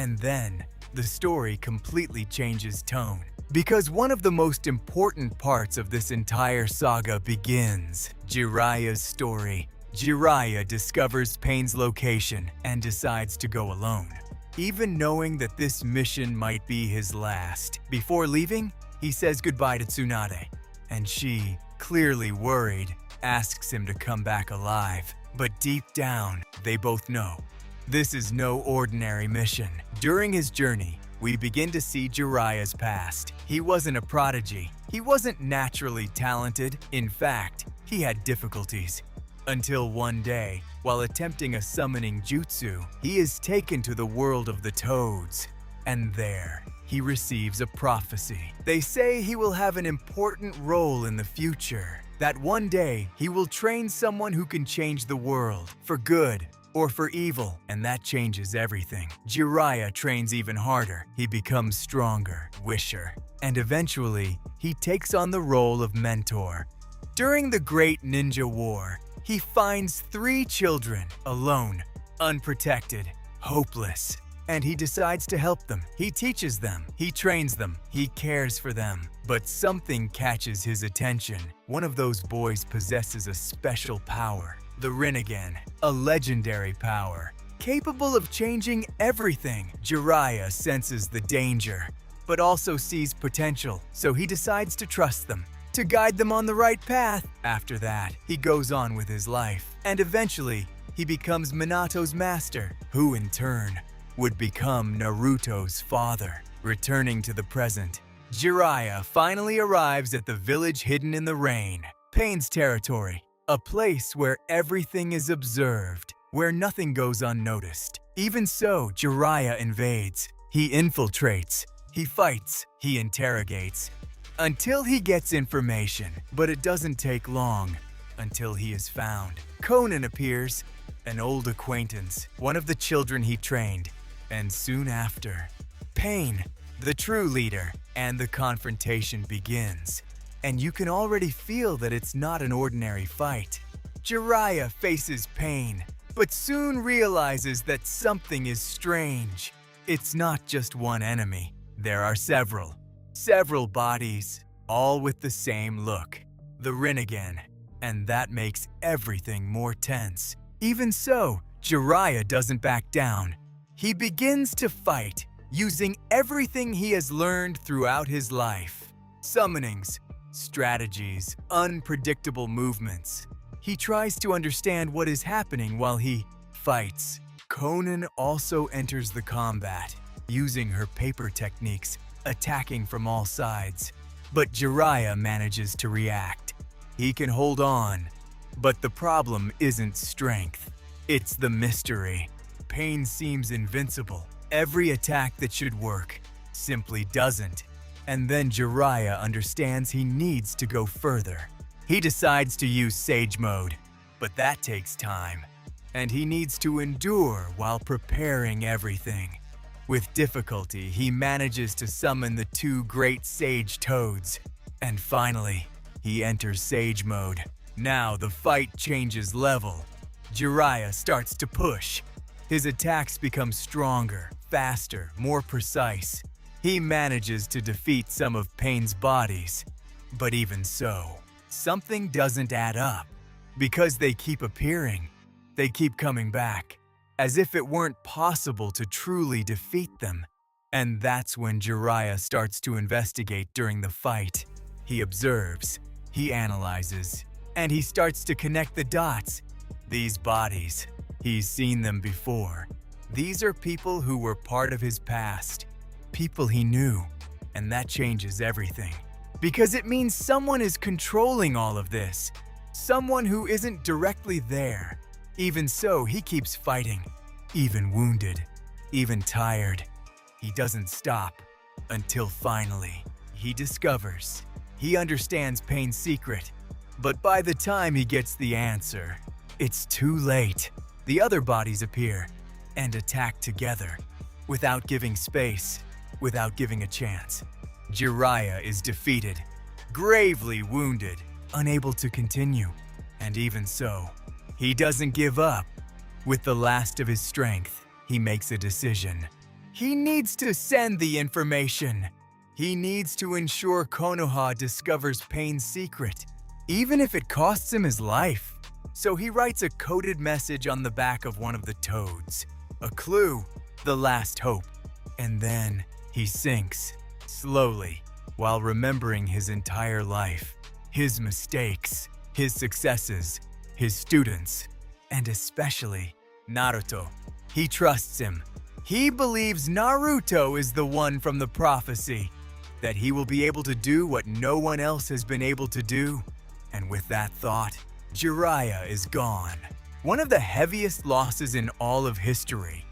And then, the story completely changes tone. Because one of the most important parts of this entire saga begins. Jiraiya's story. Jiraiya discovers Pain's location and decides to go alone, even knowing that this mission might be his last. Before leaving, he says goodbye to Tsunade, and she, clearly worried, asks him to come back alive. But deep down, they both know this is no ordinary mission. During his journey, we begin to see Jiraiya's past. He wasn't a prodigy. He wasn't naturally talented. In fact, he had difficulties. Until one day, while attempting a summoning jutsu, he is taken to the world of the toads. And there, he receives a prophecy. They say he will have an important role in the future. That one day, he will train someone who can change the world, for good or for evil, and that changes everything. Jiraiya trains even harder. He becomes stronger, wisher, and eventually, he takes on the role of mentor. During the Great Ninja War, he finds 3 children, alone, unprotected, hopeless, and he decides to help them. He teaches them, he trains them, he cares for them. But something catches his attention. One of those boys possesses a special power, the Rinnegan, a legendary power, capable of changing everything. Jiraiya senses the danger, but also sees potential, so he decides to trust them, to guide them on the right path. After that, he goes on with his life, and eventually, he becomes Minato's master, who in turn would become Naruto's father. Returning to the present, Jiraiya finally arrives at the village hidden in the rain, Pain's territory, a place where everything is observed, where nothing goes unnoticed. Even so, Jiraiya invades. He infiltrates, he fights, he interrogates, until he gets information. But it doesn't take long until he is found. Conan appears, an old acquaintance, one of the children he trained, and soon after, Pain, the true leader, and the confrontation begins. And you can already feel that it's not an ordinary fight. Jiraiya faces Pain, but soon realizes that something is strange. It's not just one enemy. There are several bodies, all with the same look, the Rinnegan, and that makes everything more tense. Even so, Jiraiya doesn't back down. He begins to fight, using everything he has learned throughout his life. Summonings, strategies, unpredictable movements. He tries to understand what is happening while he fights. Conan also enters the combat, using her paper techniques, attacking from all sides. But Jiraiya manages to react. He can hold on, but the problem isn't strength, it's the mystery. Pain seems invincible. Every attack that should work simply doesn't. And then Jiraiya understands he needs to go further. He decides to use Sage Mode, but that takes time. And he needs to endure while preparing everything. With difficulty, he manages to summon the 2 great Sage Toads. And finally, he enters Sage Mode. Now the fight changes level. Jiraiya starts to push. His attacks become stronger, faster, more precise. He manages to defeat some of Pain's bodies. But even so, something doesn't add up. Because they keep appearing, they keep coming back, as if it weren't possible to truly defeat them. And that's when Jiraiya starts to investigate during the fight. He observes, he analyzes, and he starts to connect the dots. These bodies, he's seen them before. These are people who were part of his past, people he knew, and that changes everything. Because it means someone is controlling all of this, someone who isn't directly there. Even so, he keeps fighting, even wounded, even tired. He doesn't stop until finally, he discovers. He understands Pain's secret, but by the time he gets the answer, it's too late. The other bodies appear and attack together, without giving space, without giving a chance. Jiraiya is defeated, gravely wounded, unable to continue. And even so, he doesn't give up. With the last of his strength, he makes a decision. He needs to send the information. He needs to ensure Konoha discovers Pain's secret, even if it costs him his life. So he writes a coded message on the back of one of the toads. A clue, the last hope. And then he sinks, slowly, while remembering his entire life, his mistakes, his successes, his students, and especially Naruto. He trusts him. He believes Naruto is the one from the prophecy, that he will be able to do what no one else has been able to do. And with that thought, Jiraiya is gone. One of the heaviest losses in all of history.